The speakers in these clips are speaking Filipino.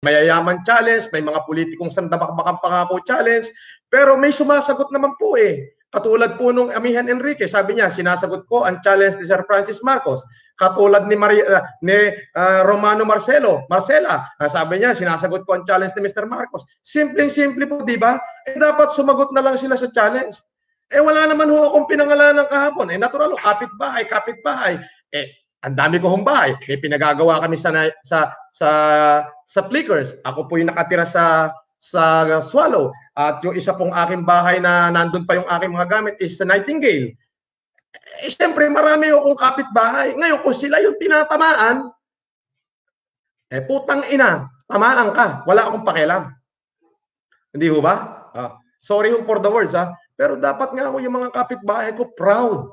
mayayaman challenge, may mga politikong sandabakbakang pangako challenge, pero may sumasagot naman po eh. Katulad po nung Amihan Enrique, sabi niya, sinasagot ko ang challenge ni Sir Francis Marcos. Katulad ni Romano Marcela, sabi niya, sinasagot ko ang challenge ni Mr. Marcos. Simpleng-simple po, di ba? Eh, dapat sumagot na lang sila sa challenge. Eh, wala naman ho akong pinangalanan kahapon. Eh, natural, kapit-bahay. Eh, ang dami ko hong bahay. May pinagagawa kami sa Flickers. Ako po yung nakatira sa Swallow. At yung isa pong aking bahay na nandun pa yung aking mga gamit is sa Nightingale. Eh, siyempre, marami akong kapitbahay. Ngayon, kung sila yung tinatamaan, eh, putang ina, tamaan ka. Wala akong pakialam. Hindi ho ba? Sorry ho for the words, pero dapat nga ako yung mga kapitbahay ko proud.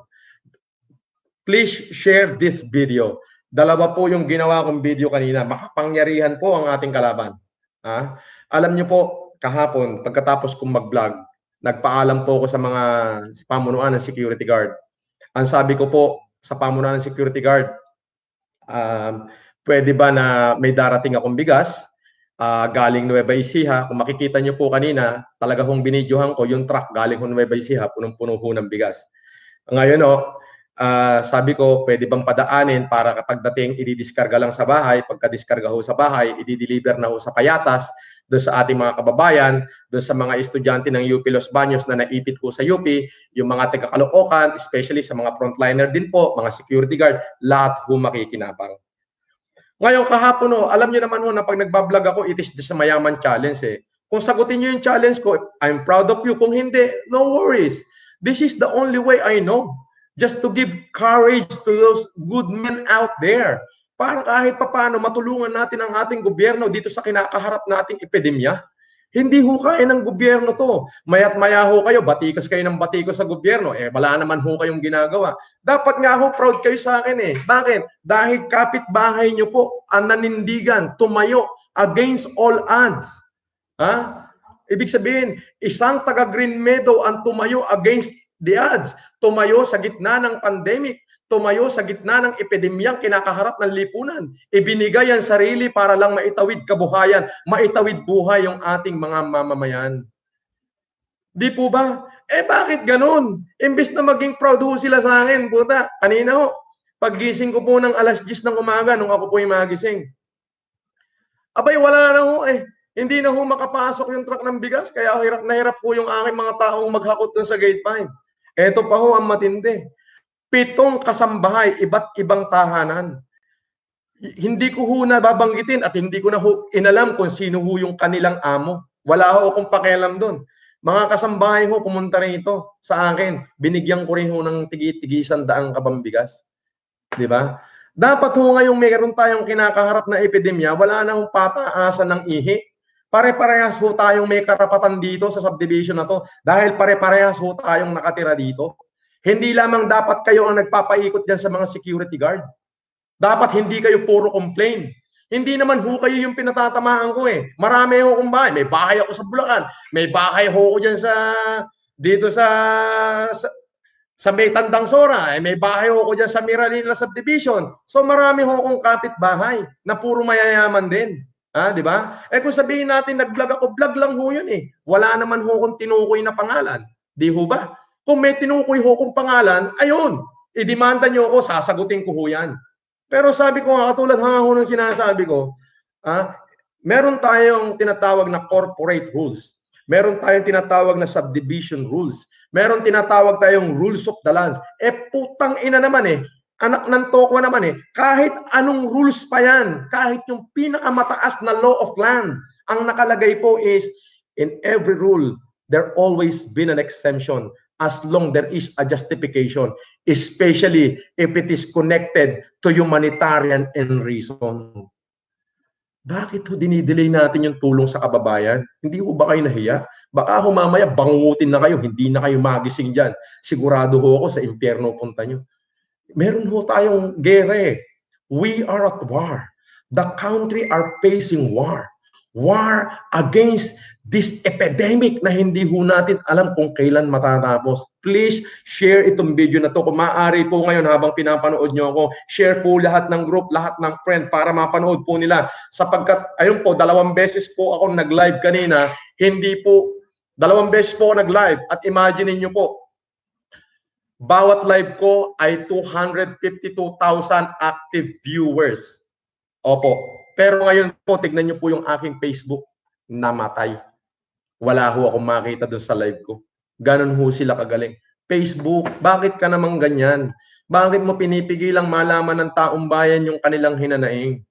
Please share this video. Dalawa po yung ginawa kong video kanina. Makapangyarihan po ang ating kalaban. Alam niyo po, kahapon, pagkatapos kong mag-vlog, nagpaalam po ako sa mga pamunuan ng security guard. Ang sabi ko po sa pamunuan ng security guard, pwede ba na may darating akong bigas galing Nueva Ecija? Kung makikita niyo po kanina, talaga hong binidyohan ko yung truck galing Nueva Ecija, punong-puno ho ng bigas. Ngayon sabi ko, pwede bang padaanin para kapag dating i-discarga lang sa bahay, pagka-discarga ho sa bahay, i-deliver na ho sa Payatas, doon sa ating mga kababayan, doon sa mga estudyante ng UP Los Baños na naipit po sa UP, yung mga taga-Caloocan, especially sa mga frontliner din po, mga security guard, lahat ho makikinabang. Ngayon kahapon alam niyo naman na pag nagbablog ako, it is the Mayaman Challenge eh. Kung sagutin niyo yung challenge ko, I'm proud of you. Kung hindi, no worries. This is the only way I know. Just to give courage to those good men out there. Para kahit papaano matulungan natin ang ating gobyerno dito sa kinakaharap nating epidemya. Hindi ho kaya ng gobyerno to. Maya't maya ho kayo, batikos kayo ng batikos sa gobyerno. Eh, wala naman ho kayong ginagawa. Dapat nga ho, proud kayo sa akin eh. Bakit? Dahil kapitbahay nyo po ang nanindigan, tumayo against all odds. Ibig sabihin, isang taga Green Meadow ang tumayo against the odds. Tumayo sa gitna ng pandemic. Tumayo sa gitna ng epidemyang kinakaharap ng lipunan. Ibinigay ang sarili para lang maitawid kabuhayan, maitawid buhay yung ating mga mamamayan. Di po ba? Eh bakit ganun? Imbes na maging proud ho sila sa akin, puta. Kanina ho, paggising ko po ng alas 10 ng umaga nung ako po yung magising. Abay, wala na ho eh. Hindi na ho makapasok yung truck ng bigas, kaya hirap na hirap po yung aking mga taong maghakot dun sa gate 5. Eto pa ho ang matindi. 7 kasambahay, iba't ibang tahanan. Hindi ko ho nababanggitin at hindi ko na ho inalam kung sino ho yung kanilang amo. Wala ho akong pakialam doon. Mga kasambahay ho pumunta rito sa akin. Binigyan ko rin ho ng tigi-tigisan daang kabambigas. Di ba? Dapat ho ngayong mayroon tayong kinakaharap na epidemya, wala nang pataasan ng ihi. Pare-parehas ho tayong may karapatan dito sa subdivision na to dahil pare-parehas ho tayong nakatira dito. Hindi lamang dapat kayo ang nagpapaikot dyan sa mga security guard. Dapat hindi kayo puro complain. Hindi naman ho kayo yung pinatatamaan ko eh. Marami ho akong bahay. May bahay ako sa Bulacan. May bahay ho ako dyan dito sa may Tandang Sora. May bahay ho ako dyan sa Miralina Subdivision. So marami ho akong kapitbahay na puro mayayaman din. Di ba? Eh kung sabihin natin nag-vlog ako, vlog lang ho yun eh. Wala naman ho akong tinukoy na pangalan. Di ho ba? Kung may tinukoy ho kong pangalan, ayun, idemanda nyo ako, sasagutin ko ho yan. Pero sabi ko nga, katulad ho ng sinasabi ko, meron tayong tinatawag na corporate rules. Meron tayong tinatawag na subdivision rules. Meron tinatawag tayong rules of the lands. Eh putang ina naman eh, anak ng tokwa naman eh, kahit anong rules pa yan, kahit yung pinakamataas na law of land, ang nakalagay po is, in every rule, there always been an exemption as long there is a justification, especially if it is connected to humanitarian and reason. Bakit ho dinidelay natin yung tulong sa kababayan? Hindi ho ba kayo nahiya? Baka ho mamaya bangungutin na kayo, hindi na kayo magising dyan. Sigurado ho ako sa impyerno punta nyo. Meron ho tayong gera eh. We are at war. The country are facing war. War against this epidemic na hindi ho natin alam kung kailan matatapos. Please share itong video na to. Kung maaari po ngayon habang pinapanood nyo ako, share po lahat ng group, lahat ng friend para mapanood po nila. Sapagkat, ayun po, 2 beses po ako nag-live kanina, hindi po, 2 beses po ako nag-live at imagine niyo po, bawat live ko ay 252,000 active viewers. Opo. Pero ngayon po, tignan niyo po yung aking Facebook, namatay. Wala ho akong makita doon sa live ko. Ganon ho sila kagaling. Facebook, bakit ka naman ganyan? Bakit mo pinipigilang malaman ng taong bayan yung kanilang hinanaing?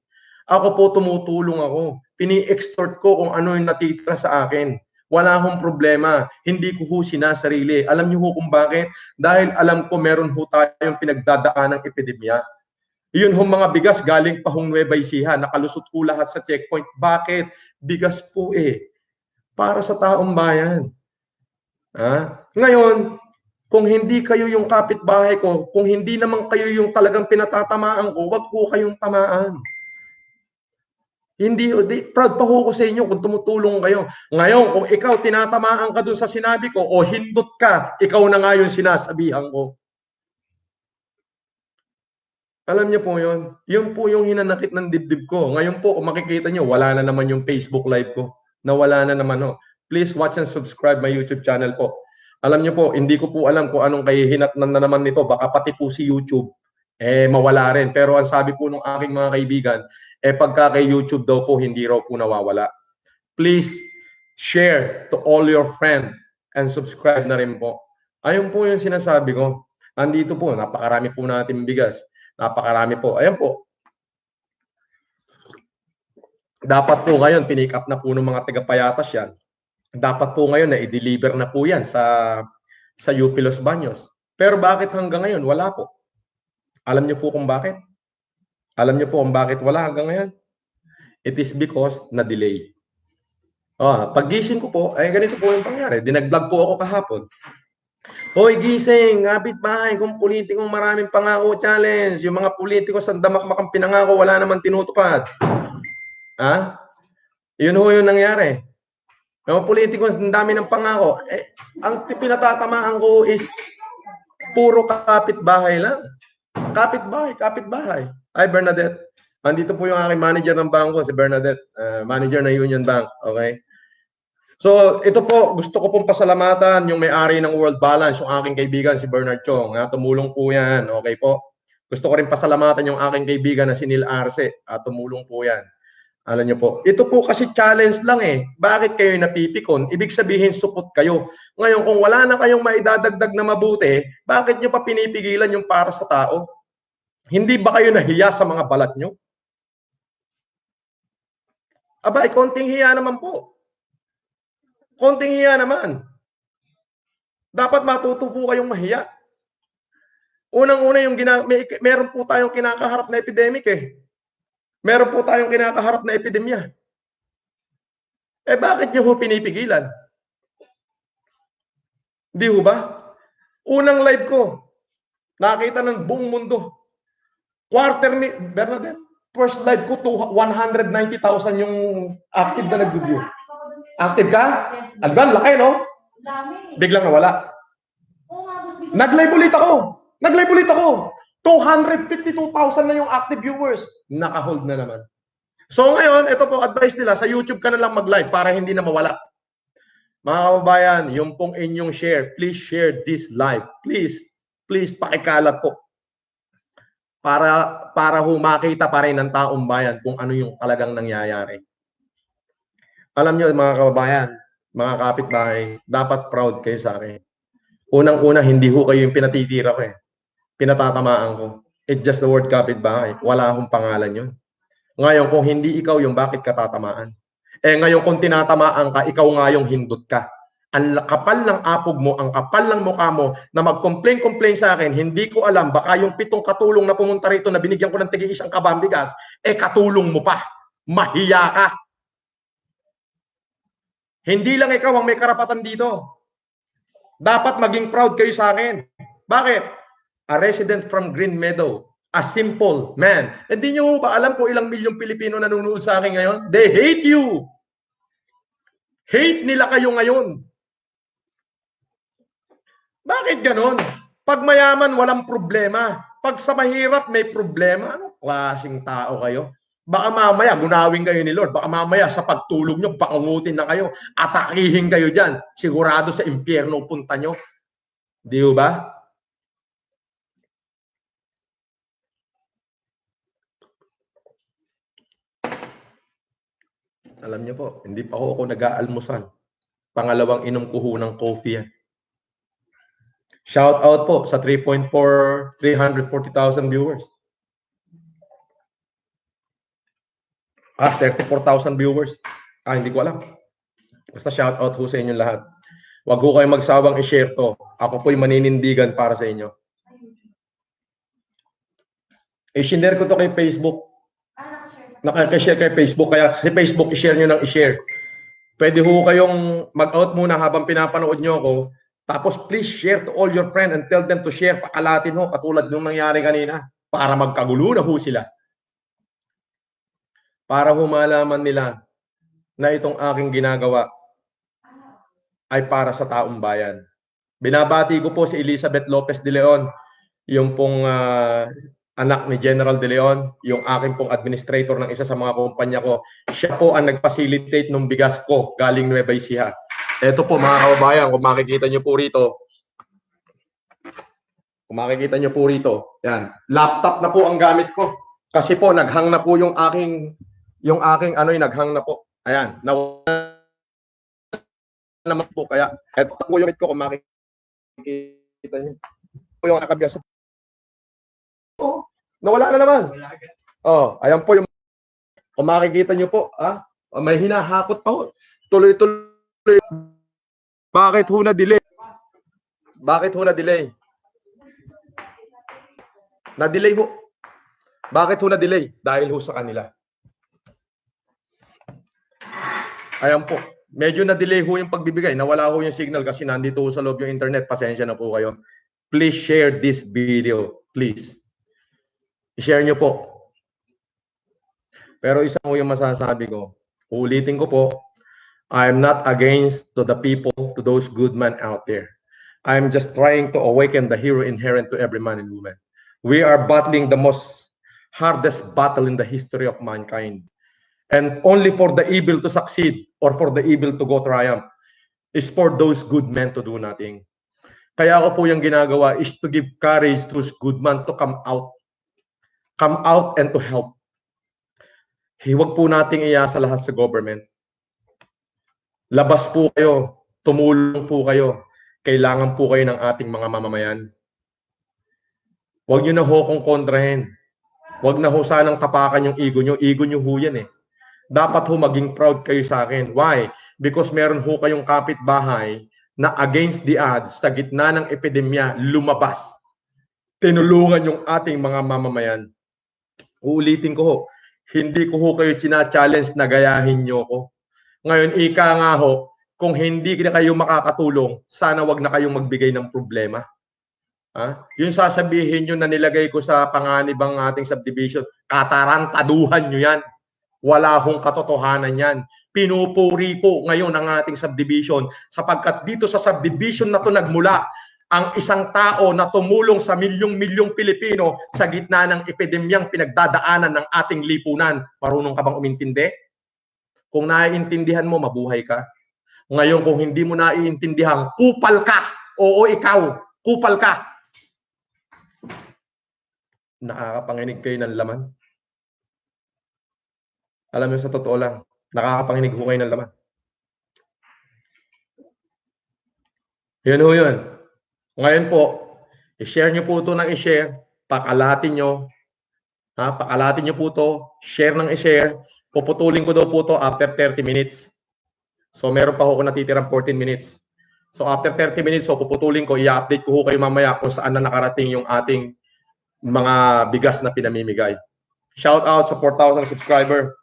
Ako po tumutulong ako. Pini-extort ko kung ano yung natitira sa akin. Wala akong problema. Hindi ko ho sinasarili. Alam niyo ho kung bakit? Dahil alam ko meron ho tayong pinagdadaan ng epidemya. Yun hong mga bigas galing pa hong Nueva Ecija, nakalusot po lahat sa checkpoint. Bakit? Bigas po para sa taong bayan. Ngayon, kung hindi kayo yung kapitbahay ko, kung hindi naman kayo yung talagang pinatatamaan ko, wag po kayong tamaan. Hindi, proud pa ho ko sa inyo kung tumutulong kayo. Ngayon, kung ikaw tinatamaan ka dun sa sinabi ko o hindot ka, ikaw na nga yung sinasabihan ko. Alam niyo po yun? Yun po yung hinanakit ng dibdib ko. Ngayon po, kung makikita niyo, wala na naman yung Facebook live ko. Nawala na naman ho. Please watch and subscribe my YouTube channel po. Alam niyo po, hindi ko po alam kung anong kahihinatnan na naman nito. Baka pati po si YouTube, mawala rin. Pero ang sabi po ng aking mga kaibigan, pagka kay YouTube daw po, hindi raw po nawawala. Please share to all your friends and subscribe na rin po. Ayun po yung sinasabi ko. Andito po, napakarami po natin bigas. Napakarami po. Ayan po. Dapat po ngayon, pinick up na po ng mga taga-Payatas yan. Dapat po ngayon na i-deliver na po yan sa UP Los Baños. Pero bakit hanggang ngayon? Wala po. Alam niyo po kung bakit? Alam niyo po kung bakit wala hanggang ngayon? It is because na-delay. Paggising ko po, ganito po yung pangyari. Dinag-vlog po ako kahapon. Hoy, gising, kapitbahay, kung politikong maraming pangako challenge, yung mga politiko sa damakmakang pinangako, wala naman tinutupad. Yun ho yung nangyari. Yung politiko, ang dami ng pangako. Ang pinatatamaan ko is puro kapitbahay lang. Kapitbahay. Hi, Bernadette. Andito po yung aking manager ng bangko, si Bernadette, manager ng Union Bank. Okay? So, ito po, gusto ko pong pasalamatan yung may-ari ng World Balance, yung aking kaibigan, si Bernard Chong. Tumulong po yan. Okay po? Gusto ko rin pasalamatan yung aking kaibigan na si Neil Arce. Tumulong po yan. Alam niyo po, ito po kasi challenge lang Bakit kayo napipikon? Ibig sabihin, supot kayo. Ngayon, kung wala na kayong maidadagdag na mabuti, bakit nyo pa pinipigilan yung para sa tao? Hindi ba kayo nahiya sa mga balat nyo? Konting hiya naman po. Konting hiya naman. Dapat matuto po kayong mahiya. Unang-una, meron po tayong kinakaharap na epidemic Meron po tayong kinakaharap na epidemya. Bakit niyo ho pinipigilan? Di ho ba? Unang live ko, nakita ng buong mundo. Bernadette, first live ko, 190,000 yung active na nag-view. Active ka? Alban, laki, no? Biglang nawala. Nag-live ulit ako. 252,000 na yung active viewers. Naka-hold na naman. So ngayon, ito po, advice nila, sa YouTube ka na lang mag-live para hindi na mawala. Mga kababayan, yung pong inyong share, please share this live. Please, pakikalat po. Para makita pa rin ng taong bayan kung ano yung talagang nangyayari. Alam nyo, mga kababayan, mga kapitbahay, dapat proud kayo sa akin. Unang-una, hindi ho kayo yung pinatitira ko Pinatatamaan ko. It's just the word kapitbahay. Wala akong pangalan yun. Ngayon, kung hindi ikaw yung bakit ka tatamaan? Ngayon, kung tinatamaan ka, ikaw nga yung hindot ka. Ang kapal ng apog mo, ang kapal ng mukha mo, na mag-complain sa akin, hindi ko alam, baka yung 7 katulong na pumunta rito na binigyan ko ng tig-1 kabang bigas, katulong mo pa. Mahiya ka. Hindi lang ikaw ang may karapatan dito. Dapat maging proud kayo sa akin. Bakit? A resident from Green Meadow, a simple man. Hindi nyo ba alam kung ilang milyong Pilipino nanonood sa akin ngayon? They hate you. Hate nila kayo ngayon. Bakit ganon? Pag mayaman, walang problema. Pag sa mahirap, may problema. Anong klaseng tao kayo? Baka mamaya, gunawin kayo ni Lord. Baka mamaya, sa pagtulog nyo, pakungutin na kayo. Atakihin kayo dyan. Sigurado sa impyerno punta nyo. Di ba? Alam niyo po, hindi pa ako nag-aalmusal. Pangalawang inom ko ho ng coffee yan. Shout out po sa 340,000 viewers. 34,000 viewers. Hindi ko alam. Basta shout out ho sa inyong lahat. Huwag ho kayo magsawang i-share to. Ako po'y maninindigan para sa inyo. I-share ko to kay Facebook. Nakaka-share kay Facebook. Kaya si Facebook, i-share nyo ng i-share. Pwede ho kayong mag-out muna habang pinapanood nyo ako. Tapos please share to all your friends and tell them to share. Pakalatin ho, katulad nung nangyari kanina. Para magkagulo na ho sila. Para ho malaman nila na itong aking ginagawa ay para sa taong bayan. Binabati ko po si Elizabeth Lopez de Leon, yung pong anak ni General de Leon, yung aking pong administrator ng isa sa mga kumpanya ko. Siya po ang nag-facilitate ng bigas ko galing Nueva Ecija. Ito po mga kababayan, kung makikita nyo po rito. Kung makikita nyo po rito, yan. Laptop na po ang gamit ko. Kasi po, naghang na po yung aking naghang na po. Ayan, nawala naman po. Kaya, ito po yung ko kung makikita nyo. Ito yung nakabigas. Oh, nawala na naman. Oh, ayan po yung, kung makikita nyo po, may hinahakot pa ho. Tuloy-tuloy. Bakit ho na-delay? Bakit ho na-delay? Na-delay ho. Bakit ho na-delay? Dahil ho sa kanila. Ayan po. Medyo na-delay ho yung pagbibigay. Nawala ho yung signal kasi nandito ho sa loob yung internet. Pasensya na po kayo. Please share this video. Please. I-share nyo po. Pero isa ho yung masasabi ko. Ulitin ko po. I'm not against to the people, to those good men out there. I'm just trying to awaken the hero inherent to every man and woman. We are battling the most hardest battle in the history of mankind. And only for the evil to succeed or for the evil to go triumph is for those good men to do nothing. Kaya ako po yung ginagawa is to give courage to those good men to come out and to help. Huwag po nating iasa lahat sa government. Labas po kayo, tumulong po kayo. Kailangan po kayo ng ating mga mamamayan. Huwag nyo na ho kong kontrahin. Huwag na ho sanang tapakan yung ego nyo. Ego nyo ho yan eh. Dapat ho maging proud kayo sa akin. Why? Because meron ho kayong kapitbahay na against the odds sa gitna ng epidemya lumabas. Tinulungan yung ating mga mamamayan. Uulitin ko ho, hindi ko ho kayo china-challenge na gayahin nyo ko. Ngayon, ika nga ho, kung hindi na kayo makakatulong, sana wag na kayong magbigay ng problema. Yung sasabihin nyo na nilagay ko sa panganibang ating subdivision, katarantaduhan nyo yan. Wala hong katotohanan yan. Pinupuri po ngayon ang ating subdivision sapagkat dito sa subdivision na to nagmula ang isang tao na tumulong sa milyong-milyong Pilipino sa gitna ng epidemyang pinagdadaanan ng ating lipunan. Marunong ka bang umintindi? Kung naiintindihan mo, mabuhay ka. Ngayon, kung hindi mo naiintindihan, kupal ka. Oo, ikaw. Kupal ka. Nakakapanginig kayo ng laman. Alam mo, sa totoo lang, nakakapanginig ho kayo ng laman. Yun ho yun. Ngayon po, i-share nyo po ito ng i-share. Pakalatin nyo. Pakalatin nyo po ito. Share ng i-share. Puputulin ko daw po ito after 30 minutes. So, meron pa ho ko natitirang 14 minutes. So, after 30 minutes, so puputulin ko, i-update ko ho kayo mamaya kung saan na nakarating yung ating mga bigas na pinamimigay. Shout out sa 4,000 subscriber.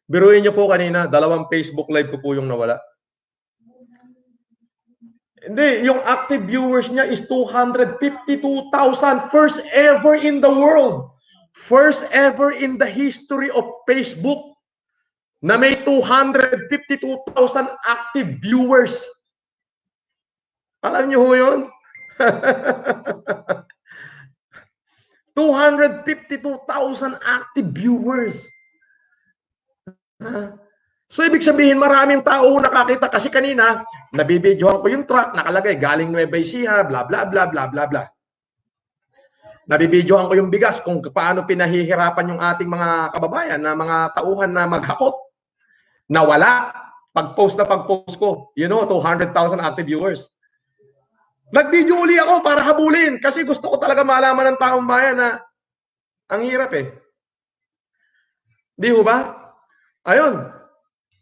Biruin nyo po kanina, 2 Facebook live ko po yung nawala. Hindi, yung active viewers niya is 252,000. First ever in the world. First ever in the history of Facebook na may 252,000 active viewers. Alam niyo ho yun? 252,000 active viewers. So, ibig sabihin, maraming tao nakakita. Kasi kanina, nabibidyohan ko yung truck, nakalagay, galing Nueva Ecija, bla bla bla bla bla bla. Nabibidyohan ko yung bigas, kung paano pinahihirapan yung ating mga kababayan, na mga tauhan na maghakot. Nawala. Pag-post ko, 200,000 active viewers. Nag-video uli ako para habulin kasi gusto ko talaga malaman ng taong bayan na ang hirap eh. Di ho ba? Ayun,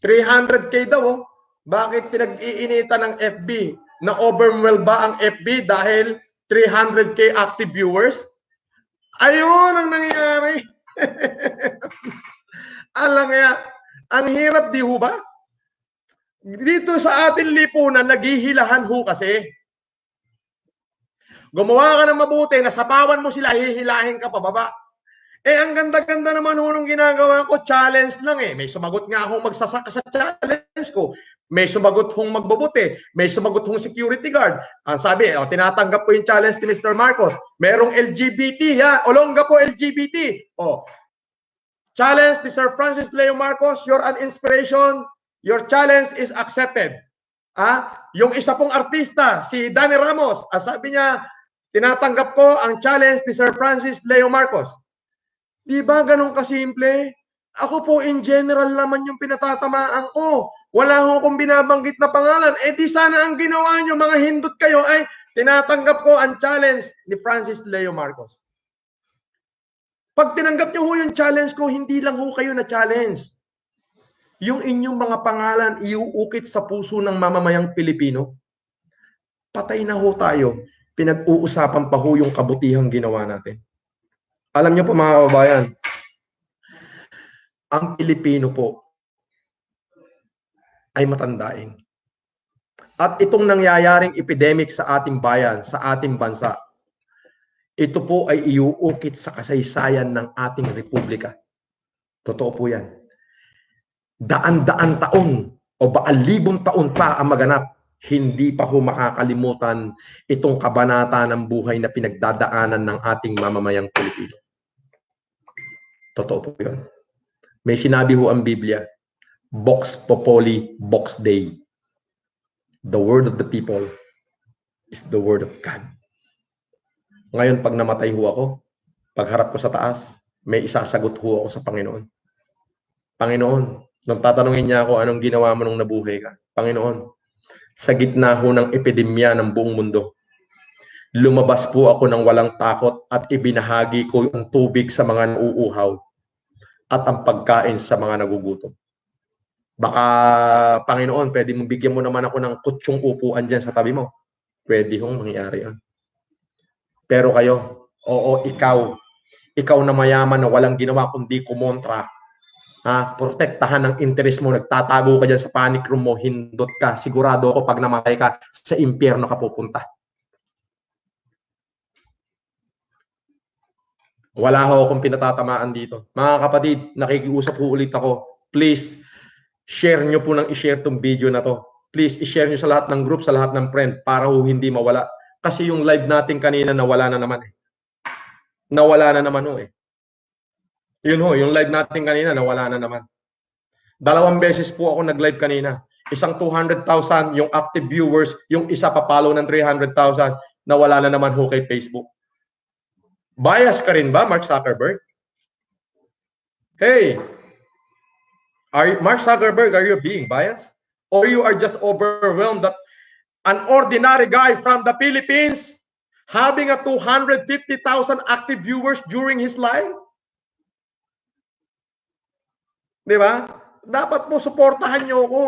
300K daw oh. Bakit pinag-iinitan ng FB? Na-overwhelm ba ang FB dahil 300K active viewers? Ayun ang nangyayari. Alam nga, ang hirap di ho ba? Dito sa ating lipunan, naghihilahan ho kasi. Gumawa ka ng mabuti, nasapawan mo sila, hihilahin ka pababa. Ang ganda-ganda naman ho nung ginagawa ko, challenge lang eh. May sumagot nga akong magsasaka sa challenge ko. May sumagot hong magbubuti. May sumagot hong security guard. Ang sabi, tinatanggap ko yung challenge ni Mr. Marcos. Merong LGBT, ha? Olongga po LGBT. Challenge ni Sir Francis Leo Marcos, you're an inspiration. Your challenge is accepted. Yung isa pong artista, si Danny Ramos, sabi niya, tinatanggap ko ang challenge ni Sir Francis Leo Marcos. Di ba ganun kasimple? Ako po in general naman yung pinatatamaan ko. Wala ho akong binabanggit na pangalan. Di sana ang ginawa nyo, mga hindot kayo, ay tinatanggap ko ang challenge ni Francis Leo Marcos. Pag tinanggap nyo ho yung challenge ko, hindi lang ho kayo na challenge. Yung inyong mga pangalan iuukit sa puso ng mamamayang Pilipino. Patay na ho tayo. Pinag-uusapan pa ho yung kabutihang ginawa natin. Alam niyo po mga kababayan, ang Pilipino po ay matandain. At itong nangyayaring epidemic sa ating bayan, sa ating bansa, ito po ay iuukit sa kasaysayan ng ating republika. Totoo po yan. Daan-daan taon o baka libong taon pa ang maganap, hindi pa ho makakalimutan itong kabanata ng buhay na pinagdadaanan ng ating mamamayang Pilipino. Totoo po yun. May sinabi ho ang Biblia, Vox Populi, Vox Dei. The word of the people is the word of God. Ngayon, pag namatay ho ako, pagharap ko sa taas, may isasagot ho ako sa Panginoon. Panginoon, nung tatanungin niya ako, anong ginawa mo nung nabuhay ka? Panginoon, sa gitna ho ng epidemya ng buong mundo, lumabas po ako ng walang takot at ibinahagi ko yung tubig sa mga nauuhaw at ang pagkain sa mga nagugutom. Baka, Panginoon, pwede mong bigyan mo naman ako ng kutsyong upuan dyan sa tabi mo. Pwede hong mangyari yan. Pero kayo, oo, ikaw na mayaman na walang ginawa kundi kumontra, protektahan ng interest mo, nagtatago ka dyan sa panic room mo, hindot ka, sigurado ako pag namatay ka, sa impyerno ka pupunta. Wala ho akong pinatatamaan dito. Mga kapatid, nakikiusap po ulit ako. Please, share nyo po ng i-share tong video na to. Please, i-share nyo sa lahat ng group, sa lahat ng friend, para ho hindi mawala. Kasi yung live natin kanina, nawala na naman eh. Nawala na naman ho eh. Yun ho, yung live natin kanina, nawala na naman. 2 beses po ako nag-live kanina. Isang 200,000 yung active viewers, yung isa papalo ng 300,000, nawala na naman ho kay Facebook. Bias ka rin ba, Mark Zuckerberg? Hey, Mark Zuckerberg, are you being biased? Or you are just overwhelmed that an ordinary guy from the Philippines having a 250,000 active viewers during his life? Di ba? Dapat po suportahan nyo ako.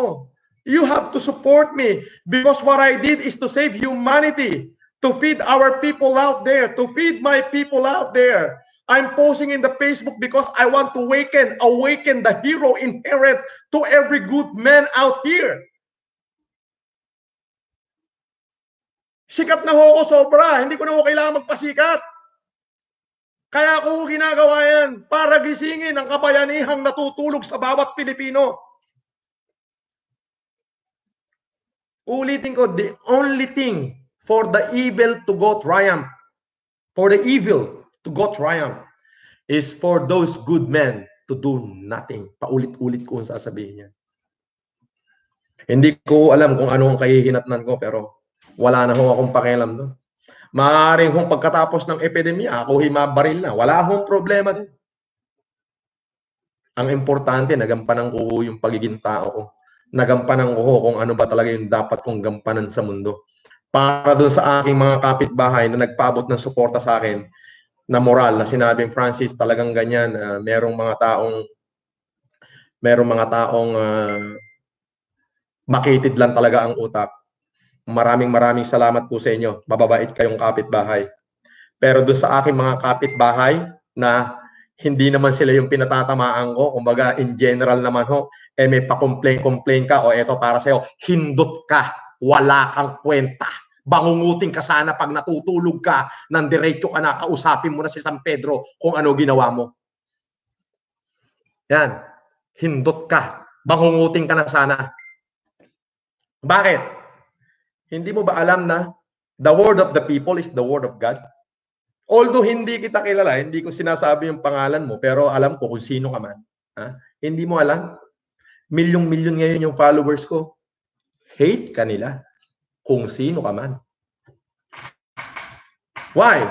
You have to support me because what I did is to save humanity, to feed our people out there, to feed my people out there. I'm posting in the Facebook because I want to awaken the hero inherent to every good man out here. Sikat na ho ako sobra. Hindi ko na ho kailangan magpasikat. Kaya ako ginagawa yan para gisingin ang kabayanihang natutulog sa bawat Pilipino. Ulitin ko, the only thing for the evil to go triumph, for the evil to go triumph, is for those good men to do nothing. Paulit-ulit ko ang sasabihin niya. Hindi ko alam kung ano ang kahihinatnan ko, pero wala na ho akong pakialam doon. Maaaring kung pagkatapos ng epidemya, ako himabaril na. Wala akong problema din. Ang importante, nagampanan ko yung pagiging tao ko. Nagampanan ko kung ano ba talaga yung dapat kong gampanan sa mundo. Para doon sa aking mga kapitbahay na nagpaabot ng suporta sa akin na moral, na sinabing, Francis, talagang ganyan, merong mga taong makitid lang talaga ang utak. Maraming salamat po sa inyo. Mababait kayong kapitbahay. Pero doon sa aking mga kapitbahay na hindi naman sila yung pinatatamaan ko, kumbaga in general naman ho, may pa-complain ka, o eto para sa'yo, hindot ka, wala kang kwenta. Bangungutin ka sana pag natutulog ka, ng diretso ka na, kausapin mo na si San Pedro kung ano ginawa mo. Yan, hindot ka, bangungutin ka na sana. Bakit? Hindi mo ba alam na the word of the people is the word of God? Although hindi kita kilala, hindi ko sinasabi yung pangalan mo, pero alam ko kung sino ka man. Ha? Hindi mo alam? Milyong-milyon ngayon yung followers ko. Hate ka nila kung sino ka man. Why?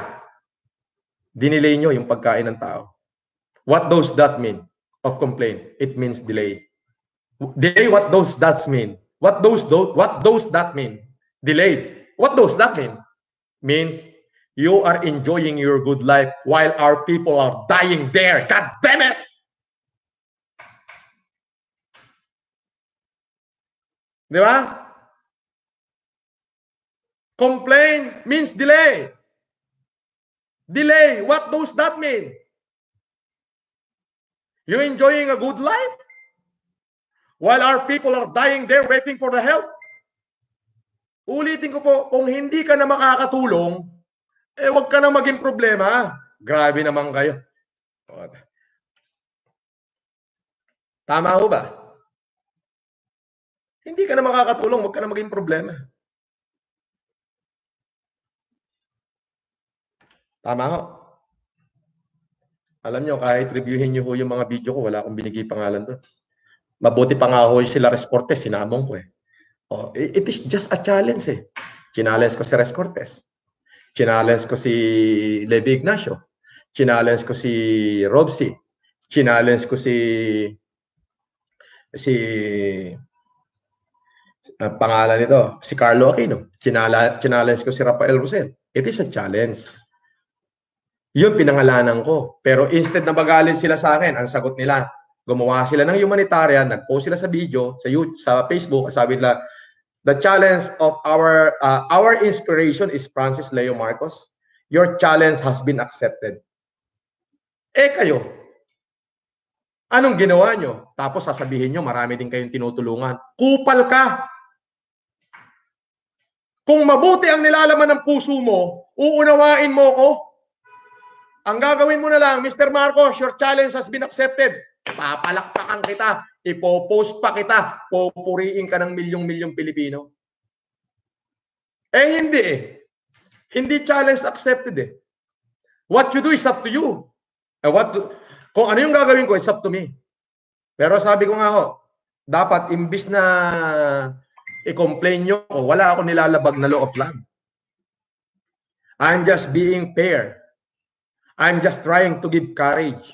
Dinelay nyo yung pagkain ng tao. What does that mean of complaint? It means delay. Delay, what does that mean? What does that mean? Delayed. What does that mean? Means you are enjoying your good life while our people are dying there. God damn it! Di ba? Complain means delay. Delay, what does that mean? You enjoying a good life while our people are dying there waiting for the help? Ulitin ko po, kung hindi ka na makakatulong, wag ka na maging problema. Grabe naman kayo. Tama ho ba? Hindi ka na makakatulong, wag ka na maging problema. Tama ho. Alam nyo, kahit reviewin nyo ho yung mga video ko, wala akong binigay pangalan doon. Mabuti pa nga ho si Lares Cortez, sinamong ko eh. Oh, it is just a challenge eh. Challenge ko si Res Cortez. Challenge ko si Levi Ignacio. Challenge ko si Robsy. Challenge ko si pangalan nito, si Carlo Aquino. Challenge ko si Rafael Rosel. It is a challenge. Yun pinangalanan ko. Pero instead na magalit sila sa akin, ang sagot nila, gumawa sila ng humanitarian, nag-post sila sa video, sa YouTube, sa Facebook, sabi nila, the challenge of our inspiration is Francis Leo Marcos. Your challenge has been accepted. Kayo, anong ginawa nyo? Tapos sasabihin nyo, marami din kayong tinutulungan. Kupal ka! Kung mabuti ang nilalaman ng puso mo, uunawain mo ko. Ang gagawin mo na lang, Mr. Marcos, your challenge has been accepted. Papalakpakan kita, ipopost pa kita, pupuriin ka ng milyong-milyong Pilipino. Hindi eh. Hindi challenge accepted eh. What you do is up to you. Kung ano yung gagawin ko, it's up to me. Pero sabi ko nga ho, dapat imbis na i-complain nyo ko, wala ako nilalabag na law of land. I'm just being fair. I'm just trying to give courage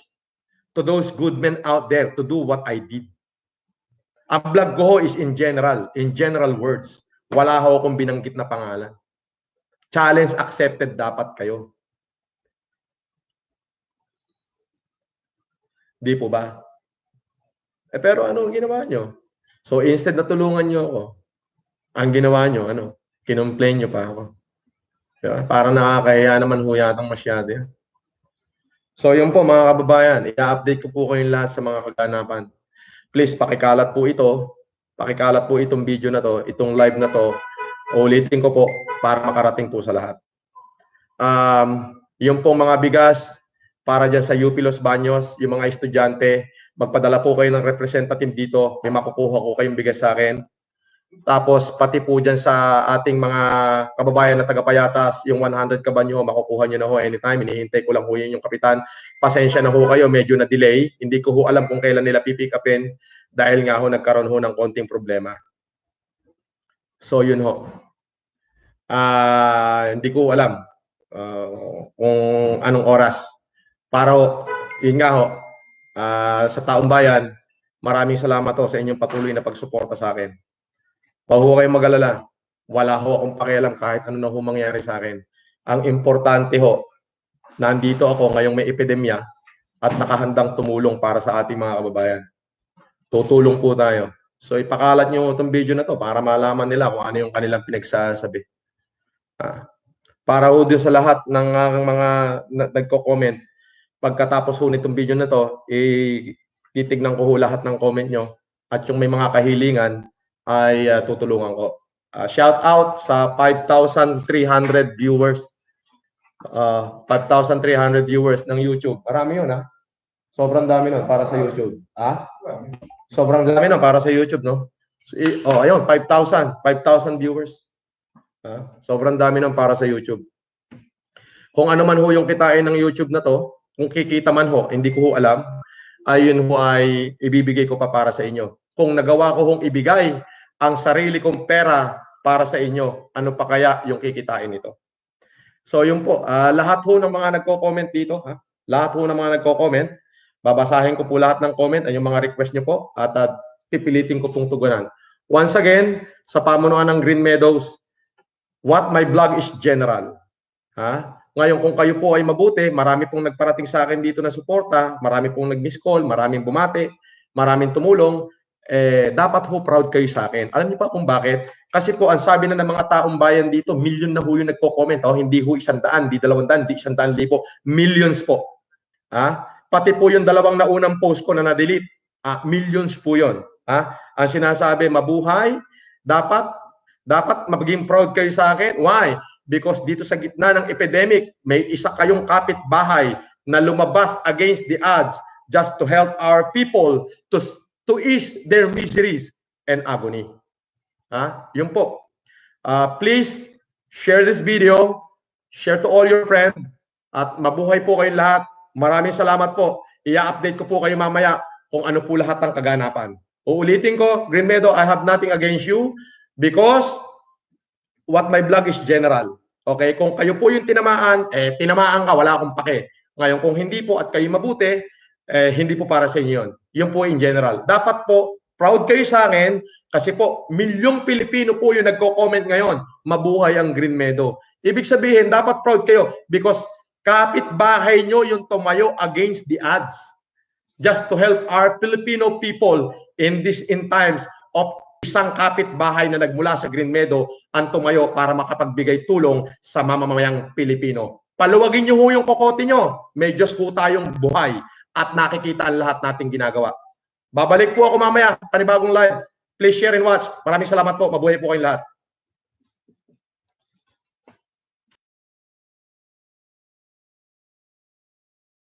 to those good men out there to do what I did. Ang vlog ko is in general words. Wala ho akong binanggit na pangalan. Challenge accepted dapat kayo. Di po ba? Pero anong ginawa nyo? So instead na tulungan nyo ako, ang ginawa nyo, kinomplain nyo pa ako. Diba? Parang nakakahiya naman ho yatang masyado yan. So yun po mga kababayan, i-update ko po kayong lahat sa mga kaganapan. Please pakikalat po ito, pakikalat po itong video na to, itong live na to, ulitin ko po para makarating po sa lahat. Yung po mga bigas para dyan sa UP Los Baños, yung mga estudyante, magpadala po kayo ng representative dito, may makukuha ko kayong bigas sa akin. Tapos pati po dyan sa ating mga kababayan na taga-Payatas, yung 100 kabanyo, makukuha nyo na ho anytime. Hinihintay ko lang ho yun yung kapitan. Pasensya na ho kayo, medyo na delay. Hindi ko ho alam kung kailan nila pipick upin dahil nga ho nagkaroon ho ng konting problema. So yun ho. Hindi ko alam kung anong oras. Para ho, yun nga ho, sa taong bayan, maraming salamat ho sa inyong patuloy na pagsuporta sa akin. Huwag ho kayong mag-alala. Wala ho akong pakialam kahit ano na ho mangyari sa akin. Ang importante ho, nandito ako ngayong may epidemya at nakahandang tumulong para sa ating mga kababayan. Tutulong po tayo. So ipakalat nyo itong video na to para malaman nila kung ano yung kanilang pinagsasabi. Para ho din sa lahat ng mga nagko-comment, pagkatapos ho nitong video na to, titignan ko ho lahat ng comment nyo at yung may mga kahilingan ay tutulungan ko. Shout out sa 5,300 viewers. 5,300 viewers ng YouTube. Marami yun, ha? Sobrang dami nun para sa YouTube. Sobrang dami nun para sa YouTube, no? Ayun, 5,000 viewers. Sobrang dami nun para sa YouTube. Kung ano man ho yung kitain ng YouTube na to, kung kikita man ho, hindi ko ho alam, ayun ho ay ibibigay ko pa para sa inyo. Kung nagawa ko hong ibigay ang sarili kong pera para sa inyo, ano pa kaya yung kikitain nito? So yun po, lahat ho ng mga nagko-comment dito, lahat ho ng mga nagko-comment, babasahin ko po lahat ng comment, ay yung mga request nyo po, at pipilitin ko pong tugunan. Once again, sa pamunuan ng Green Meadows, what my blog is general. Ngayon, kung kayo po ay mabuti, marami pong nagparating sa akin dito na suporta, marami pong nag-miss call, maraming bumati, maraming tumulong, dapat ho proud kayo sa akin. Alam niyo pa kung bakit? Kasi po, ang sabi na ng mga taong bayan dito, million na ho yung nagko-comment. Hindi ho 100, di 200, di 100,000, millions po. Pati po yung dalawang naunang post ko na na-delete, millions po yun. Ang sinasabi, mabuhay, dapat maging proud kayo sa akin. Why? Because dito sa gitna ng epidemic, may isa kayong kapitbahay na lumabas against the odds just to help our people to ease their miseries and agony. Yun po. Please share this video, share to all your friends, at mabuhay po kayong lahat. Maraming salamat po. I-update ko po kayo mamaya kung ano po lahat ng kaganapan. Uulitin ko, Green Meadow, I have nothing against you because what my blog is general. Okay? Kung kayo po yung tinamaan, tinamaan ka, wala akong pake. Ngayon, kung hindi po at kayo mabuti, hindi po para sa inyo yun. Yun po in general. Dapat po, proud kayo sa akin kasi po, milyong Pilipino po yung nagko-comment ngayon, mabuhay ang Green Meadow. Ibig sabihin, dapat proud kayo because kapitbahay nyo yung tumayo against the odds just to help our Filipino people in times of isang kapitbahay na nagmula sa Green Meadow ang tumayo para makapagbigay tulong sa mamamayang Pilipino. Paluwagin nyo ho yung kokote nyo. May Diyos po tayong buhay at nakikita ang lahat nating ginagawa. Babalik po ako mamaya, panibagong live. Please share and watch. Maraming salamat po. Mabuhay po kayong lahat.